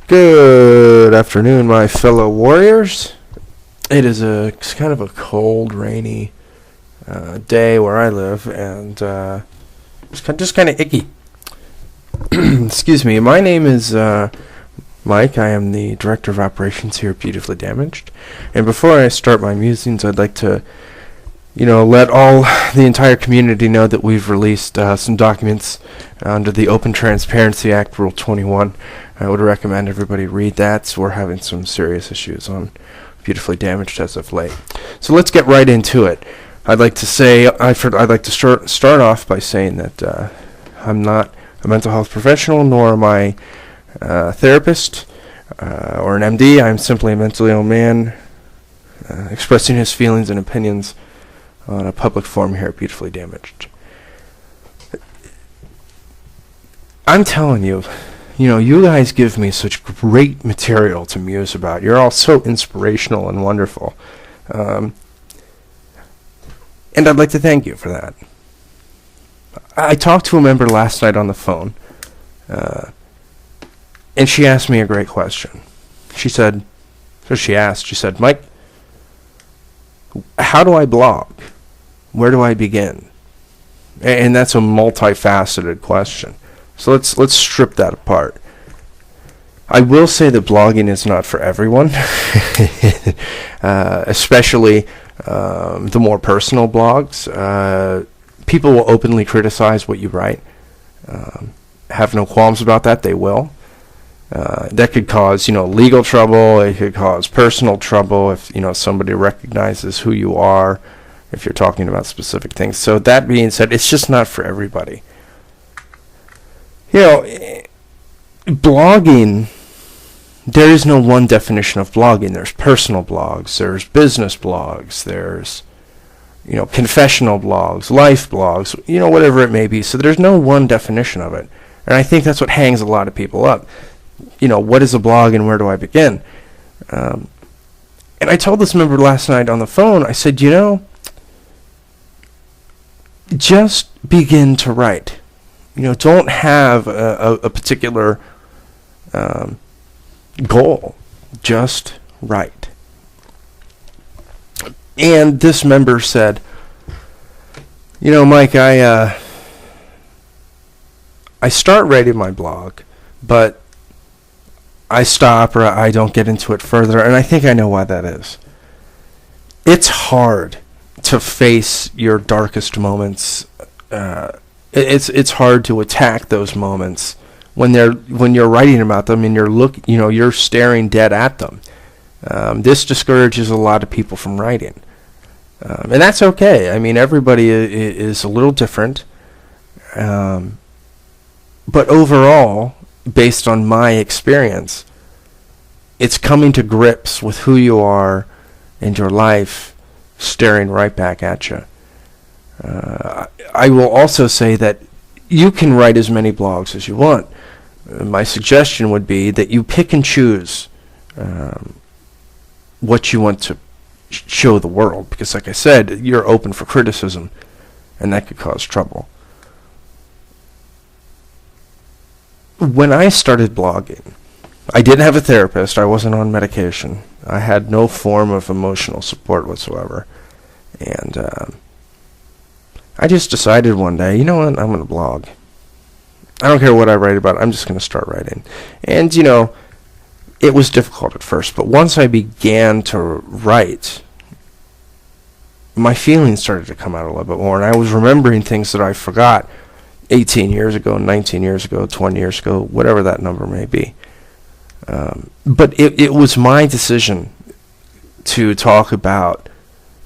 Good afternoon, my fellow warriors. It is it's kind of a cold, rainy day where I live, and it's just kind of icky. Excuse me. My name is Mike. I am the Director of Operations here at Beautifully Damaged. And before I start my musings, I'd like to, let the entire community know that we've released some documents under the Open Transparency Act, Rule 21. I would recommend everybody read that. So we're having some serious issues on Beautifully Damaged as of late. So let's get right into it. I'd like to start off by saying that I'm not a mental health professional, nor am I a therapist or an MD. I'm simply a mentally ill man expressing his feelings and opinions on a public forum here at Beautifully Damaged. I'm telling you, you guys give me such great material to muse about. You're all so inspirational and wonderful. And I'd like to thank you for that. I talked to a member last night on the phone, and she asked me a great question. She said, Mike, how do I blog? Where do I begin? And that's a multifaceted question. So let's strip that apart. I will say that blogging is not for everyone, especially the more personal blogs. People will openly criticize what you write. Have no qualms about that. They will. That could cause, legal trouble. It could cause personal trouble if, somebody recognizes who you are, if you're talking about specific things. So that being said, it's just not for everybody. Blogging, there is no one definition of blogging. There's personal blogs, there's business blogs, there's, confessional blogs, life blogs, whatever it may be. So there's no one definition of it. And I think that's what hangs a lot of people up. What is a blog and where do I begin? And I told this member last night on the phone, I said, just begin to write. Don't have a particular goal. Just write. And this member said, Mike, I start writing my blog, but I stop or I don't get into it further, and I think I know why that is. It's hard to face your darkest moments. It's hard to attack those moments when you're writing about them and you're staring dead at them. This discourages a lot of people from writing, and that's okay. I mean, everybody is a little different, but overall, based on my experience, it's coming to grips with who you are and your life staring right back at you. I will also say that you can write as many blogs as you want. My suggestion would be that you pick and choose what you want to show the world, because like I said, you're open for criticism, and that could cause trouble. When I started blogging, I didn't have a therapist. I wasn't on medication. I had no form of emotional support whatsoever. And I just decided one day, you know what, I'm going to blog. I don't care what I write about, I'm just going to start writing. And, it was difficult at first, but once I began to write, my feelings started to come out a little bit more, and I was remembering things that I forgot 18 years ago, 19 years ago, 20 years ago, whatever that number may be. But it was my decision to talk about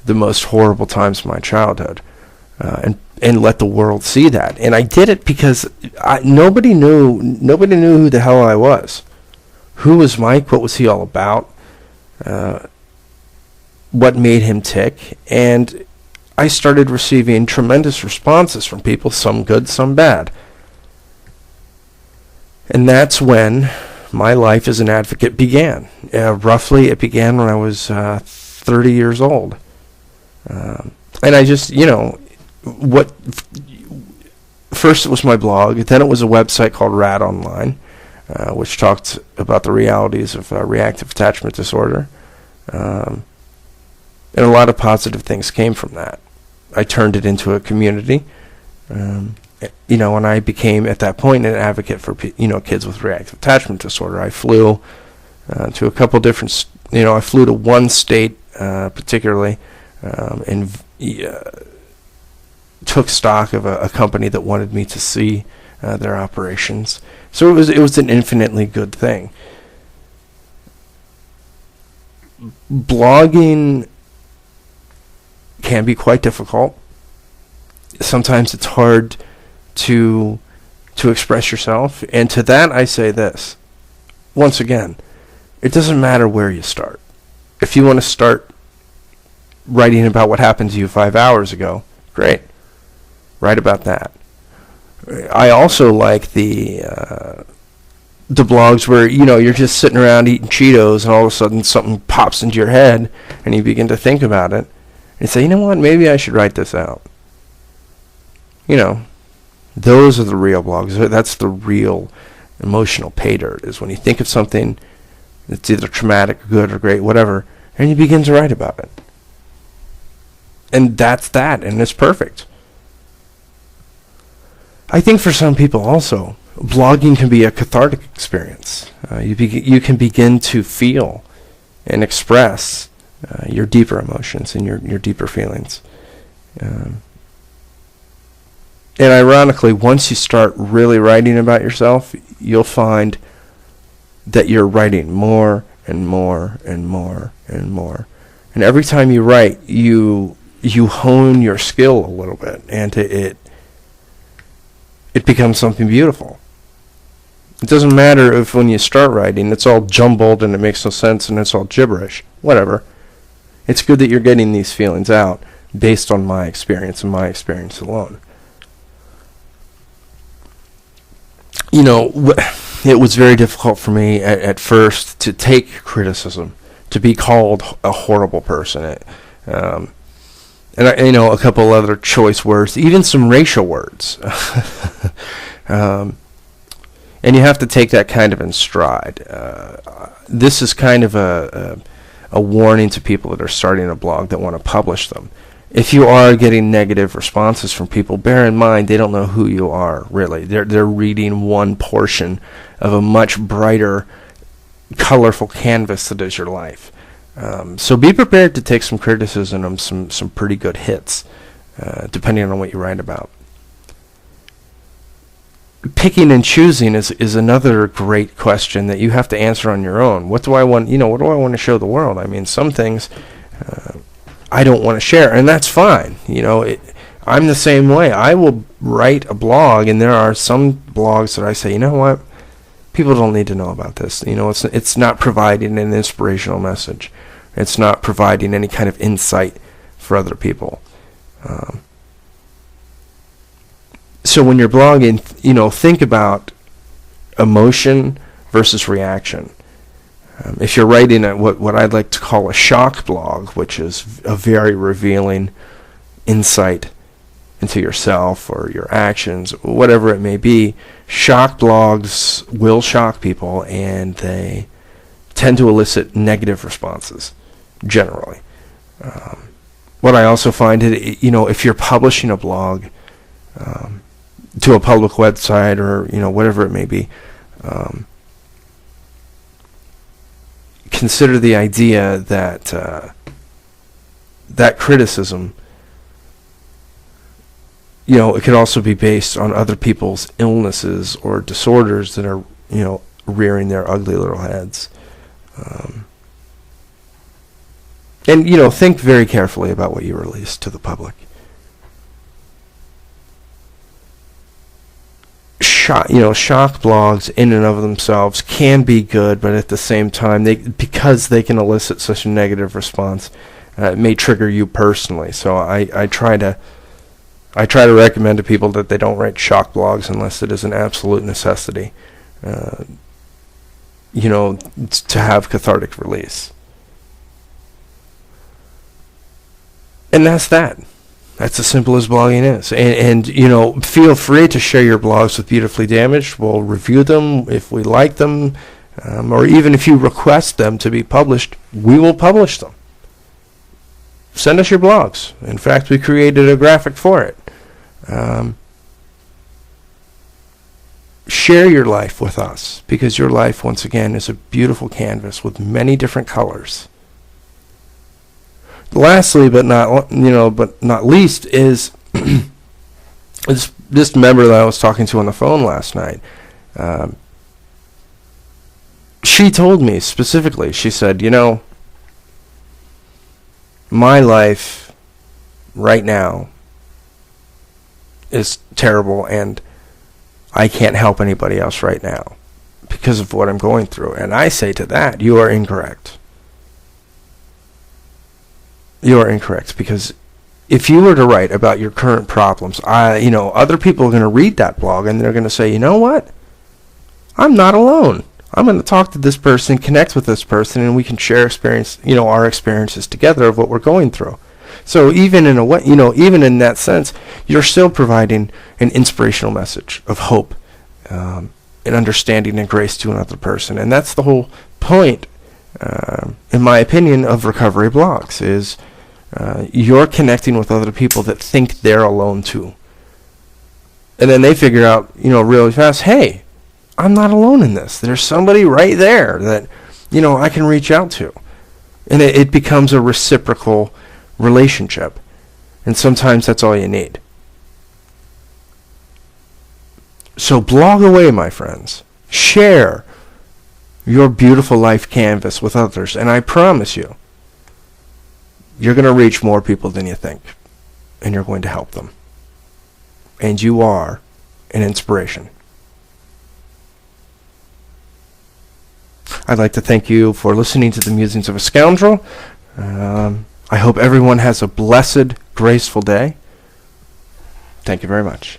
the most horrible times of my childhood, and let the world see that. And I did it because nobody knew who the hell I was. Who was Mike? What was he all about? What made him tick? And I started receiving tremendous responses from people, some good, some bad. And that's when my life as an advocate began. Roughly, it began when I was 30 years old. And I just, first it was my blog, then it was a website called Rad Online. which talked about the realities of reactive attachment disorder. And a lot of positive things came from that. I turned it into a community, and I became, at that point, an advocate for kids with reactive attachment disorder. I flew to a couple different, I flew to one state particularly, and took stock of a company that wanted me to see their operations. So it was an infinitely good thing. Blogging can be quite difficult. Sometimes it's hard to express yourself, and to that I say this. Once again, it doesn't matter where you start. If you want to start writing about what happened to you 5 hours ago, great. Write about that. I also like the blogs where you're just sitting around eating Cheetos and all of a sudden something pops into your head and you begin to think about it and say, you know what, maybe I should write this out. Those are the real blogs. That's the real emotional pay dirt, is when you think of something that's either traumatic, or good, or great, whatever, and you begin to write about it. And that's that, and it's perfect. I think for some people also, blogging can be a cathartic experience. You can begin to feel and express your deeper emotions and your deeper feelings. And ironically, once you start really writing about yourself, you'll find that you're writing more and more and more and more. And every time you write, you hone your skill a little bit, and it becomes something beautiful. It doesn't matter if when you start writing, it's all jumbled and it makes no sense and it's all gibberish. Whatever. It's good that you're getting these feelings out based on my experience and my experience alone. It was very difficult for me at first to take criticism, to be called a horrible person. And a couple other choice words, even some racial words. And you have to take that kind of in stride. This is kind of a warning to people that are starting a blog that want to publish them. If you are getting negative responses from people, bear in mind they don't know who you are, really. They're reading one portion of a much brighter, colorful canvas that is your life. So be prepared to take some criticism and some pretty good hits, depending on what you write about. Picking and choosing is another great question that you have to answer on your own. What do I want? What do I want to show the world? I mean, some things I don't want to share, and that's fine. I'm the same way. I will write a blog, and there are some blogs that I say, you know what? People don't need to know about this. It's not providing an inspirational message. It's not providing any kind of insight for other people. So when you're blogging, think about emotion versus reaction. If you're writing what I'd like to call a shock blog, which is a very revealing insight into yourself or your actions, whatever it may be, shock blogs will shock people, and they tend to elicit negative responses, generally. What I also find, if you're publishing a blog to a public website or whatever it may be, consider the idea that that criticism, it could also be based on other people's illnesses or disorders that are rearing their ugly little heads. And think very carefully about what you release to the public. Shock blogs in and of themselves can be good, but at the same time, because they can elicit such a negative response, it may trigger you personally. So I try to recommend to people that they don't write shock blogs unless it is an absolute necessity, to have cathartic release. And that's that. That's as simple as blogging is. And feel free to share your blogs with Beautifully Damaged. We'll review them if we like them, or even if you request them to be published, we will publish them. Send us your blogs. In fact, we created a graphic for it. Share your life with us, because your life, once again, is a beautiful canvas with many different colors. Lastly, but not least, is this member that I was talking to on the phone last night. She told me specifically, she said, my life right now is terrible, and I can't help anybody else right now because of what I'm going through. And I say to that, you are incorrect. You are incorrect, because if you were to write about your current problems, other people are going to read that blog and they're going to say, you know what? I'm not alone. I'm going to talk to this person, connect with this person, and we can share our experiences together of what we're going through. So even in even in that sense, you're still providing an inspirational message of hope, and understanding and grace to another person. And that's the whole point, in my opinion, of recovery blogs, is you're connecting with other people that think they're alone too. And then they figure out, really fast, hey, I'm not alone in this. There's somebody right there that, I can reach out to. And it becomes a reciprocal relationship. And sometimes that's all you need. So blog away, my friends. Share your beautiful life canvas with others. And I promise you, you're going to reach more people than you think. And you're going to help them. And you are an inspiration. I'd like to thank you for listening to the Musings of a Scoundrel. I hope everyone has a blessed, graceful day. Thank you very much.